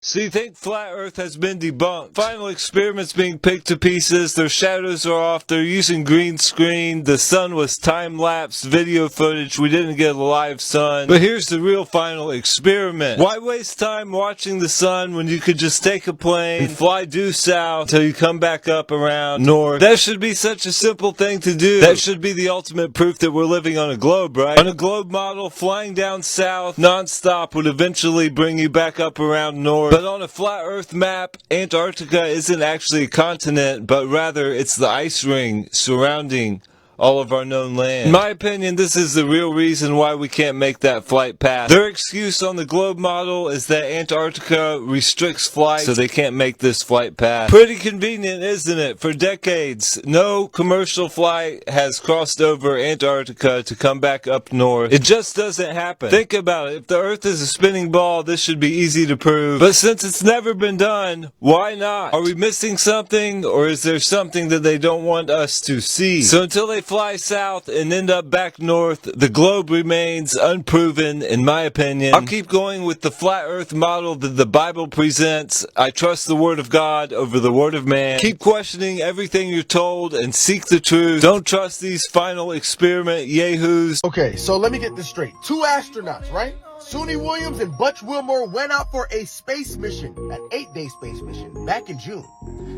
So you think Flat Earth has been debunked? Final experiments being picked to pieces, their shadows are off, they're using green screen, the sun was time-lapse video footage, we didn't get a live sun. But here's the real final experiment. Why waste time watching the sun when you could just take a plane and fly due south till you come back up around north? That should be such a simple thing to do. That should be the ultimate proof that we're living on a globe, right? On a globe model, flying down south non-stop would eventually bring you back up around north. But on a flat Earth map, Antarctica isn't actually a continent, but rather it's the ice ring surrounding all of our known land. In my opinion, this is the real reason why we can't make that flight path. Their excuse on the globe model is that Antarctica restricts flights, so they can't make this flight path. Pretty convenient, isn't it? For decades, no commercial flight has crossed over Antarctica to come back up north. It just doesn't happen. Think about it. If the Earth is a spinning ball, this should be easy to prove. But since it's never been done, why not? Are we missing something, or is there something that they don't want us to see? So until they fly south and end up back north, the globe remains unproven, in my opinion. I'll keep going with the flat Earth model that the Bible presents. I trust the Word of God over the Word of man. Keep questioning everything you're told and seek the truth. Don't trust these final experiment yahoos. Okay, so let me get this straight. 2 astronauts, right? Suni Williams and Butch Wilmore went out for a space mission, an 8-day space mission, back in June.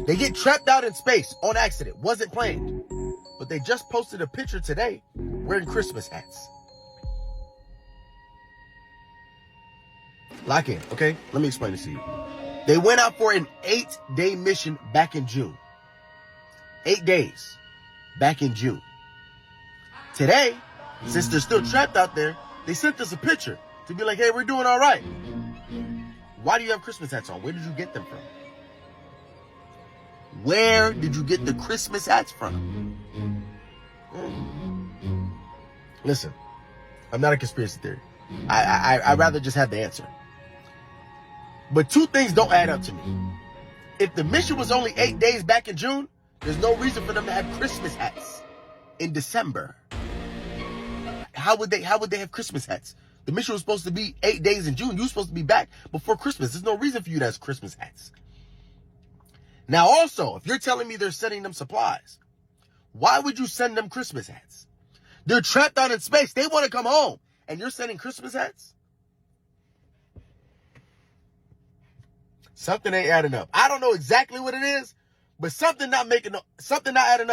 They get trapped out in space on accident, wasn't planned. But they just posted a picture today wearing Christmas hats. Lock in, okay? Let me explain this to you. They went out for an 8-day mission back in June. 8 days back in June. Today, since they're still trapped out there, they sent us a picture to be like, hey, we're doing all right. Why do you have Christmas hats on? Where did you get them from? Where did you get the Christmas hats from? Listen, I'm not a conspiracy theory. I'd rather just have the answer. But 2 things don't add up to me. If the mission was only 8 days back in June, there's no reason for them to have Christmas hats in December. How would they have Christmas hats? The mission was supposed to be 8 days in June. You were supposed to be back before Christmas. There's no reason for you to have Christmas hats. Now also, if you're telling me they're sending them supplies, why would you send them Christmas hats? They're trapped out in space. They want to come home. And you're sending Christmas hats? Something ain't adding up. I don't know exactly what it is, but something not adding up. Something not adding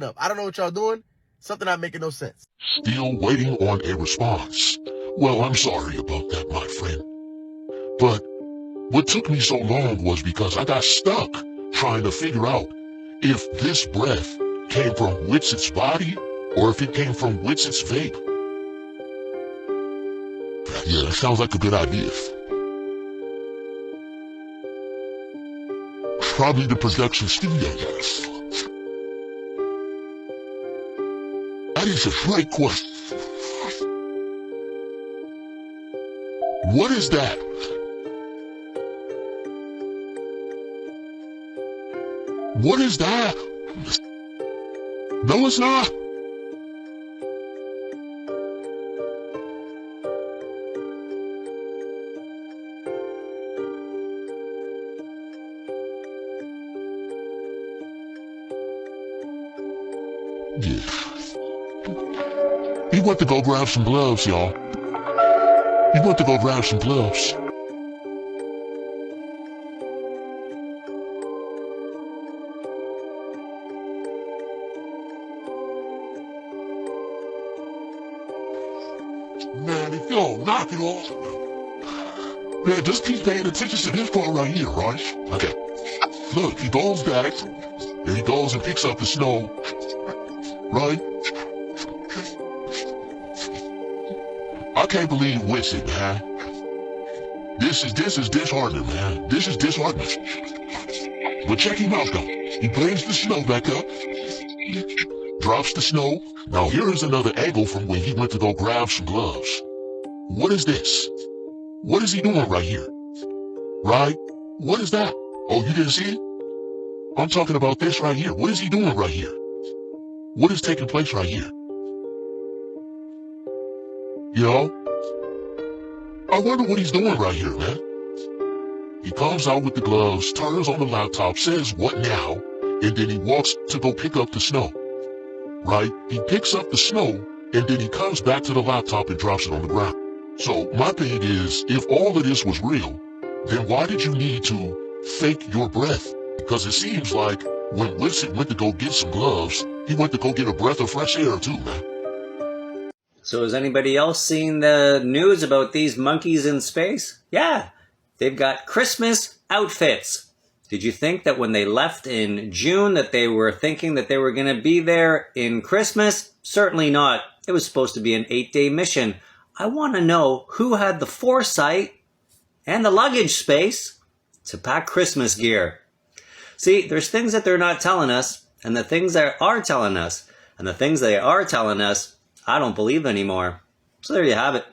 up. I don't know what y'all doing. Something not making no sense. Still waiting on a response. Well, I'm sorry about that, my friend. But what took me so long was because I got stuck trying to figure out if this breath came from Wiits' body or if it came from Wiits' vape. Yeah, that sounds like a good idea. Probably the production studio, yes. That is a great question. What is that? What is that? No, it's not. Yeah. He went to go grab some gloves, y'all. He went to go grab some gloves. Man, if y'all knock it off. Man, just keep paying attention to this part right here, right? Okay. Look, he goes back, and he goes and picks up the snow, right? I can't believe Wiits it, man. This is disheartening, man. This is disheartening. But check him out, though. He brings the snow back up, drops the snow. Now here is another angle from when he went to go grab some gloves. What is this? What is he doing right here? Right? What is that? Oh, you didn't see it? I'm talking about this right here. What is he doing right here? What is taking place right here? You know? I wonder what he's doing right here, man. He comes out with the gloves, turns on the laptop, says, "What now?" And then he walks to go pick up the snow. Right? He picks up the snow, and then he comes back to the laptop and drops it on the ground. So my thing is, if all of this was real, then why did you need to fake your breath? Because it seems like when Wiits went to go get some gloves, he went to go get a breath of fresh air too, man. So has anybody else seen the news about these monkeys in space? Yeah, they've got Christmas outfits. Did you think that when they left in June that they were thinking that they were going to be there in Christmas? Certainly not. It was supposed to be an 8-day mission. I want to know who had the foresight and the luggage space to pack Christmas gear. See, there's things that they're not telling us, and the things they are telling us, and the things they are telling us, I don't believe anymore. So there you have it.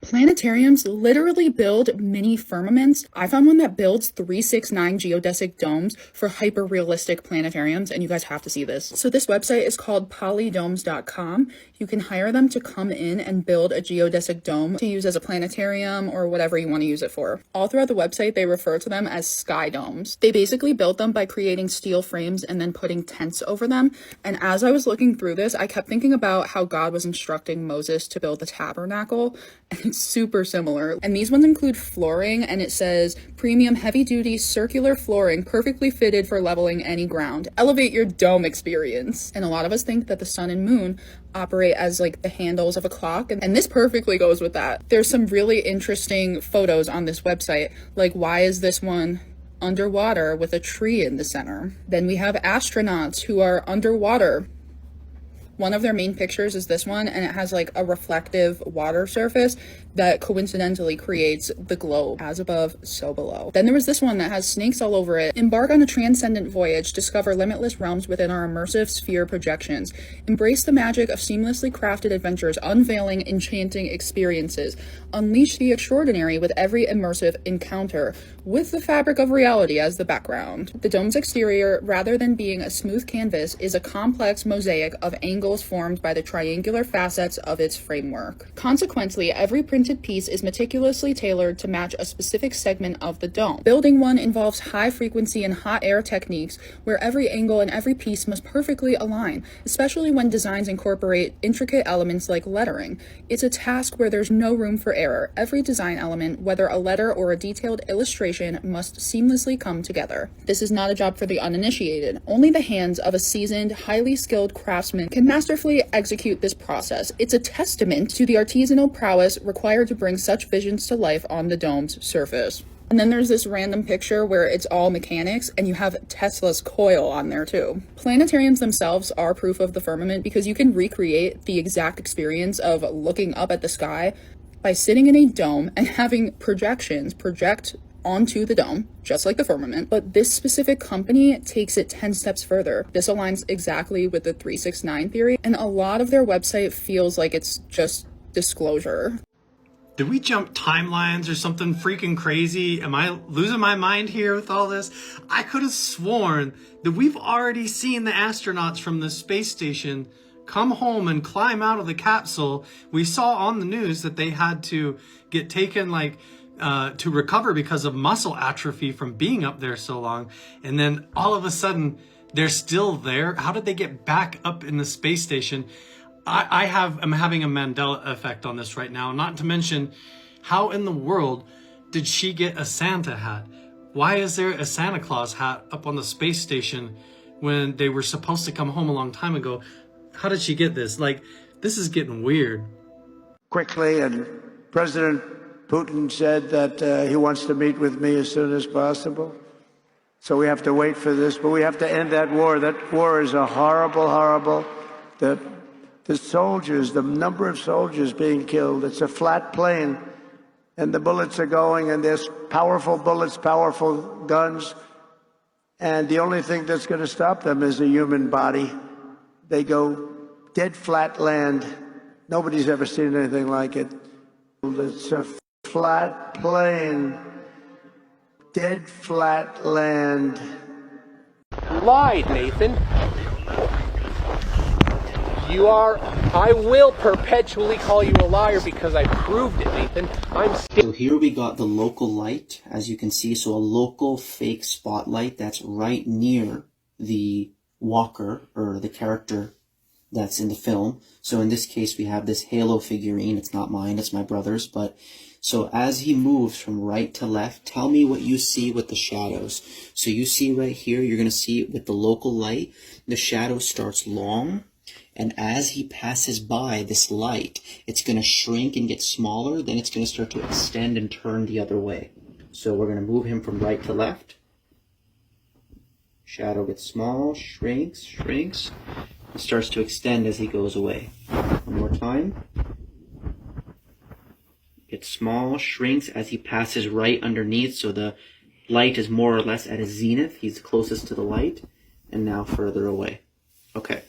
Planetariums literally build mini firmaments. I found one that builds 369 geodesic domes for hyper-realistic planetariums, and you guys have to see this. So this website is called Polydoms.com. You can hire them to come in and build a geodesic dome to use as a planetarium or whatever you want to use it for. All throughout the website, they refer to them as sky domes. They basically built them by creating steel frames and then putting tents over them. And as I was looking through this, I kept thinking about how God was instructing Moses to build the tabernacle, and it's super similar. And these ones include flooring, and it says premium heavy-duty circular flooring perfectly fitted for leveling any ground. Elevate your dome experience. And a lot of us think that the sun and moon operate as like the handles of a clock, and this perfectly goes with that. There's some really interesting photos on this website, like why is this one underwater with a tree in the center? Then we have astronauts who are underwater. One of their main pictures is this one, and it has like a reflective water surface that coincidentally creates the globe. As above, so below. Then there was this one that has snakes all over it. Embark on a transcendent voyage, discover limitless realms within our immersive sphere projections. Embrace the magic of seamlessly crafted adventures, unveiling enchanting experiences. Unleash the extraordinary with every immersive encounter, with the fabric of reality as the background. The dome's exterior, rather than being a smooth canvas, is a complex mosaic of angles formed by the triangular facets of its framework. Consequently, every printed piece is meticulously tailored to match a specific segment of the dome. Building one involves high frequency and hot air techniques where every angle and every piece must perfectly align, especially when designs incorporate intricate elements like lettering. It's a task where there's no room for error. Every design element, whether a letter or a detailed illustration, must seamlessly come together. This is not a job for the uninitiated. Only the hands of a seasoned, highly skilled craftsman can masterfully execute this process. It's a testament to the artisanal prowess required to bring such visions to life on the dome's surface. And then there's this random picture where it's all mechanics, and you have Tesla's coil on there too. Planetariums themselves are proof of the firmament because you can recreate the exact experience of looking up at the sky by sitting in a dome and having projections project onto the dome, just like the firmament. But this specific company takes it 10 steps further. This aligns exactly with the 369 theory, and a lot of their website feels like it's just disclosure. Did we jump timelines or something freaking crazy? Am I losing my mind here with all this? I could have sworn that we've already seen the astronauts from the space station come home and climb out of the capsule. We saw on the news that they had to get taken to recover because of muscle atrophy from being up there so long. And then all of a sudden they're still there. How did they get back up in the space station? I'm having a Mandela effect on this right now. Not to mention, how in the world did she get a Santa hat? Why is there a Santa Claus hat up on the space station when they were supposed to come home a long time ago? How did she get this? This is getting weird. Quickly, and President Putin said that he wants to meet with me as soon as possible. So we have to wait for this, but we have to end that war. That war is a horrible. The soldiers, the number of soldiers being killed, it's a flat plane, and the bullets are going, and there's powerful bullets, powerful guns, and the only thing that's going to stop them is a human body. They go dead flat land. Nobody's ever seen anything like it. It's a flat plane, dead flat land. Lied, Nathan. you are, I will perpetually call you a liar because I proved it, Nathan. So here we got the local light, as you can see. So a local fake spotlight that's right near the walker or the character that's in the film. So in this case, we have this Halo figurine. It's not mine, it's my brother's. But so as he moves from right to left, tell me what you see with the shadows. So you see right here, you're going to see with the local light, the shadow starts long. And as he passes by this light, it's going to shrink and get smaller. Then it's going to start to extend and turn the other way. So we're going to move him from right to left. Shadow gets small, shrinks, shrinks. It starts to extend as he goes away. One more time. Gets small, shrinks as he passes right underneath. So the light is more or less at his zenith. He's closest to the light. And now further away. Okay.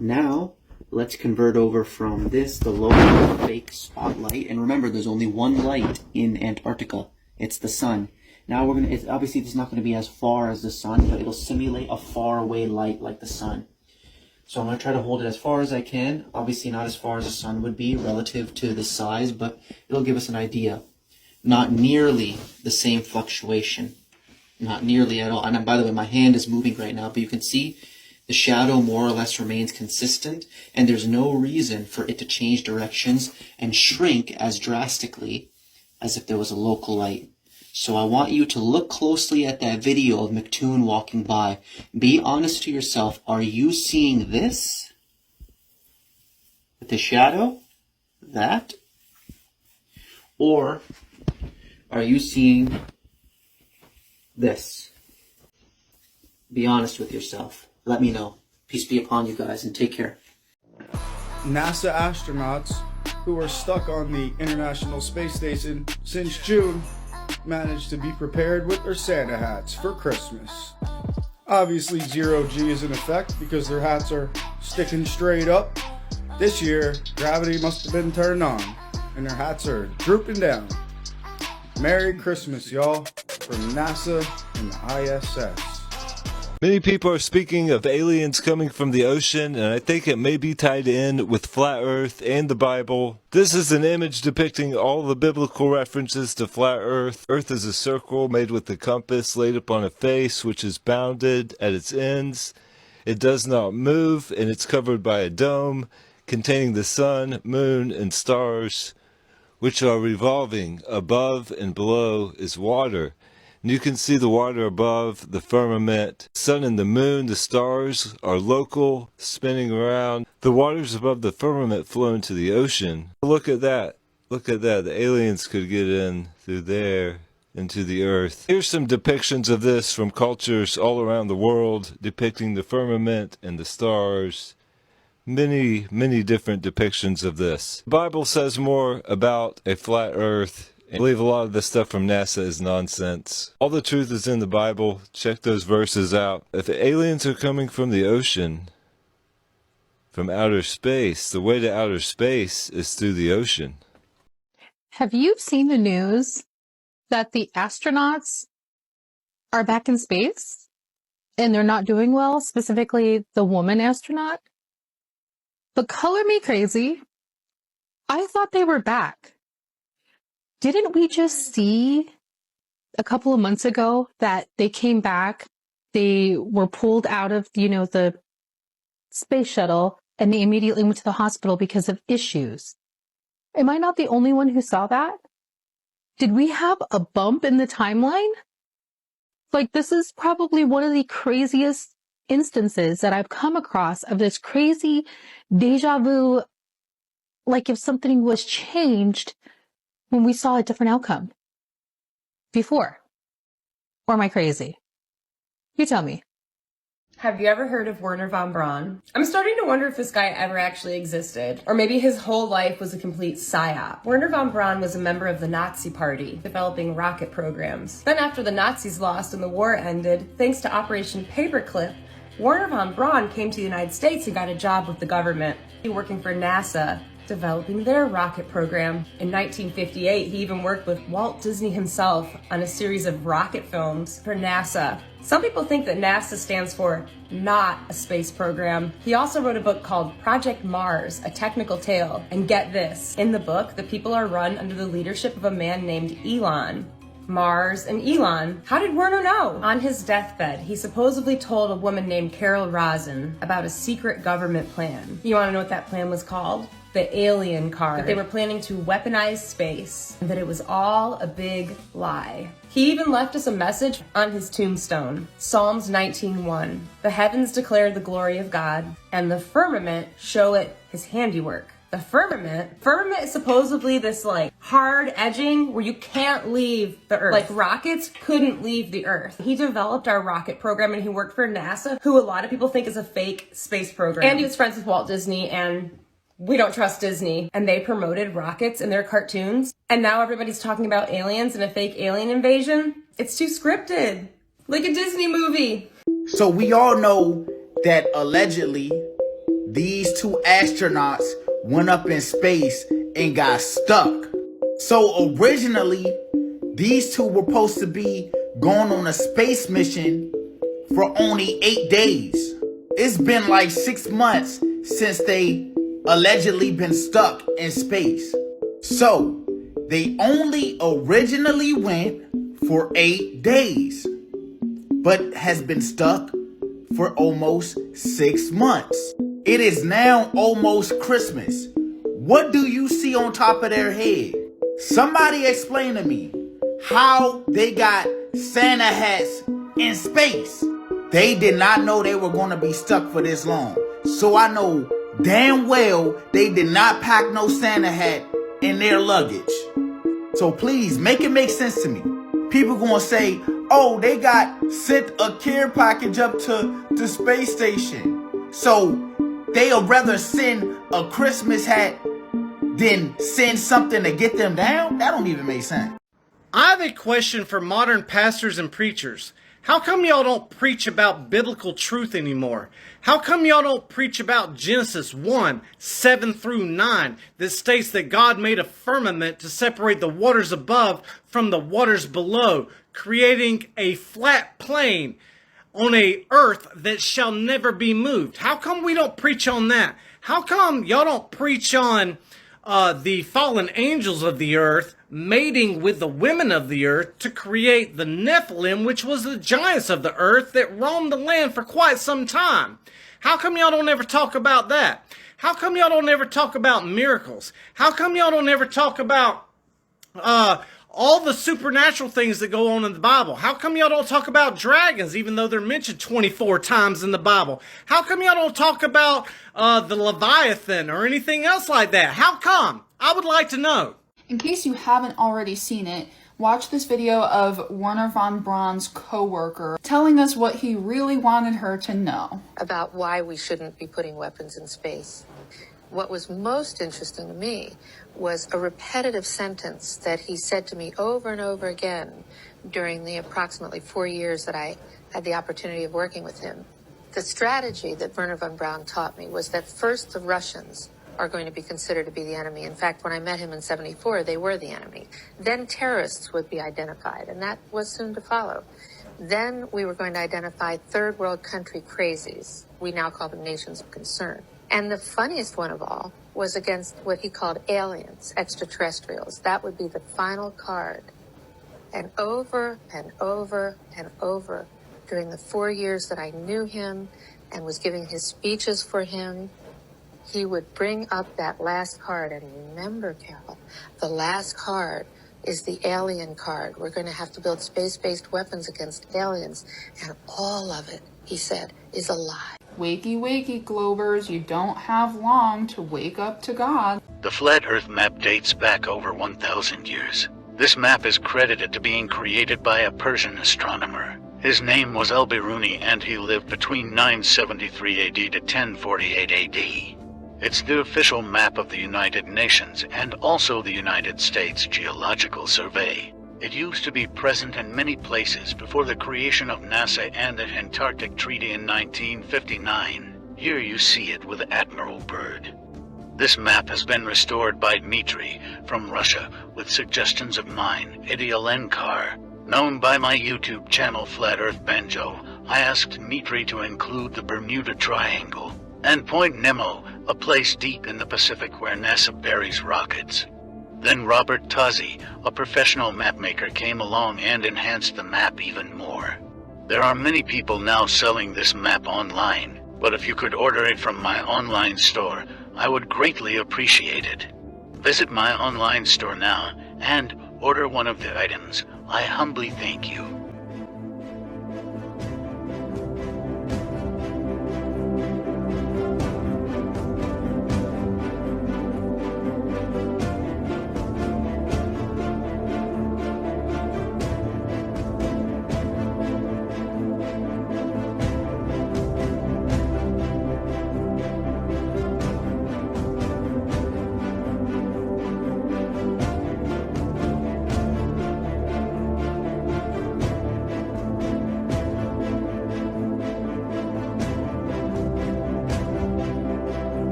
Now, let's convert over from this, the local fake spotlight. And remember, there's only one light in Antarctica. It's the sun. Now we're going to, obviously it's not going to be as far as the sun, but it'll simulate a far away light like the sun. So I'm going to try to hold it as far as I can. Obviously not as far as the sun would be relative to the size, but it'll give us an idea. Not nearly the same fluctuation. Not nearly at all. And by the way, my hand is moving right now, but you can see the shadow more or less remains consistent, and there's no reason for it to change directions and shrink as drastically as if there was a local light. So I want you to look closely at that video of McToon walking by. Be honest to yourself. Are you seeing this? With the shadow? That? Or are you seeing this? Be honest with yourself. Let me know. Peace be upon you guys, and take care. NASA astronauts who are stuck on the International Space Station since June managed to be prepared with their Santa hats for Christmas. Obviously, zero G is in effect because their hats are sticking straight up. This year, gravity must have been turned on, and their hats are drooping down. Merry Christmas, y'all, from NASA and the ISS. Many people are speaking of aliens coming from the ocean, and I think it may be tied in with Flat Earth and the Bible. This is an image depicting all the biblical references to Flat Earth. Earth is a circle made with a compass laid upon a face, which is bounded at its ends. It does not move, and it's covered by a dome containing the sun, moon, and stars, which are revolving. Above and below is water. And you can see the water above, the firmament, sun and the moon, the stars are local, spinning around. The waters above the firmament flow into the ocean. Look at that. Look at that. The aliens could get in through there into the earth. Here's some depictions of this from cultures all around the world, depicting the firmament and the stars. Many, many different depictions of this. The Bible says more about a flat earth. I believe a lot of the stuff from NASA is nonsense. All the truth is in the Bible. Check those verses out. If the aliens are coming from the ocean, from outer space, the way to outer space is through the ocean. Have you seen the news that the astronauts are back in space and they're not doing well, specifically the woman astronaut? But color me crazy. I thought they were back. Didn't we just see a couple of months ago that they came back, they were pulled out of, the space shuttle, and they immediately went to the hospital because of issues? Am I not the only one who saw that? Did we have a bump in the timeline? Like, this is probably one of the craziest instances that I've come across of this crazy deja vu, like if something was changed when we saw a different outcome before. Or am I crazy? You tell me. Have you ever heard of Wernher von Braun? I'm starting to wonder if this guy ever actually existed, or maybe his whole life was a complete psyop. Wernher von Braun was a member of the Nazi Party, developing rocket programs. Then after the Nazis lost and the war ended, thanks to Operation Paperclip, Wernher von Braun came to the United States and got a job with the government, working for NASA. developing their rocket program. In 1958, he even worked with Walt Disney himself on a series of rocket films for NASA. Some people think that NASA stands for not a space program. He also wrote a book called Project Mars, A Technical Tale. And get this, in the book, the people are run under the leadership of a man named Elon. Mars and Elon. How did Werner know? On his deathbed, he supposedly told a woman named Carol Rosin about a secret government plan. You want to know what that plan was called? The alien card. That they were planning to weaponize space, and that it was all a big lie. He even left us a message on his tombstone. Psalms 19:1. The heavens declare the glory of God, and the firmament show it his handiwork. The firmament is supposedly this like hard edging where you can't leave the Earth. Like rockets couldn't leave the Earth. He developed our rocket program and he worked for NASA, who a lot of people think is a fake space program. And he was friends with Walt Disney, and we don't trust Disney. And they promoted rockets in their cartoons. And now everybody's talking about aliens and a fake alien invasion. It's too scripted. Like a Disney movie. So we all know that allegedly these two astronauts went up in space and got stuck. So originally, these two were supposed to be going on a space mission for only 8 days. It's been like 6 months since they allegedly been stuck in space. So they only originally went for 8 days, but has been stuck for almost 6 months. It is now almost Christmas. What do you see on top of their head? Somebody explain to me how they got Santa hats in space. They did not know they were going to be stuck for this long. So I know damn well they did not pack no Santa hat in their luggage. So please make it make sense to me. People gonna say, oh, they got sent a care package up to the space station. So they'll rather send a Christmas hat than send something to get them down? That don't even make sense. I have a question for modern pastors and preachers. How come y'all don't preach about biblical truth anymore? How come y'all don't preach about Genesis 1, 7 through 9 that states that God made a firmament to separate the waters above from the waters below, creating a flat plane on a earth that shall never be moved? How come we don't preach on that? How come y'all don't preach on the fallen angels of the earth mating with the women of the earth to create the Nephilim, which was the giants of the earth that roamed the land for quite some time? How come y'all don't ever talk about that? How come y'all don't ever talk about miracles? How come y'all don't ever talk about all the supernatural things that go on in the Bible? How come y'all don't talk about dragons, even though they're mentioned 24 times in the Bible? How come y'all don't talk about the Leviathan or anything else like that? How come? I would like to know. In case you haven't already seen it, watch this video of Wernher von Braun's co-worker telling us what he really wanted her to know. About why we shouldn't be putting weapons in space. What was most interesting to me was a repetitive sentence that he said to me over and over again during the approximately 4 years that I had the opportunity of working with him. The strategy that Wernher von Braun taught me was that first the Russians are going to be considered to be the enemy. In fact, when I met him in '74, they were the enemy. Then terrorists would be identified, and that was soon to follow. Then we were going to identify third world country crazies. We now call them nations of concern. And the funniest one of all was against what he called aliens, extraterrestrials. That would be the final card. And over and over and over during the 4 years that I knew him and was giving his speeches for him, he would bring up that last card. And remember, Carol, the last card is the alien card. We're going to have to build space-based weapons against aliens. And all of it, he said, is a lie. Wakey, wakey, Globers, you don't have long to wake up to God. The Flat Earth map dates back over 1,000 years. This map is credited to being created by a Persian astronomer. His name was Al-Biruni, and he lived between 973 AD to 1048 AD. It's the official map of the United Nations and also the United States Geological Survey. It used to be present in many places before the creation of NASA and the Antarctic Treaty in 1959. Here you see it with Admiral Byrd. This map has been restored by Dmitry from Russia with suggestions of mine, Idialenkar. Known by my YouTube channel Flat Earth Banjo, I asked Dmitry to include the Bermuda Triangle and Point Nemo, a place deep in the Pacific where NASA buries rockets. Then Robert Tozzi, a professional mapmaker, came along and enhanced the map even more. There are many people now selling this map online, but if you could order it from my online store, I would greatly appreciate it. Visit my online store now and order one of the items. I humbly thank you.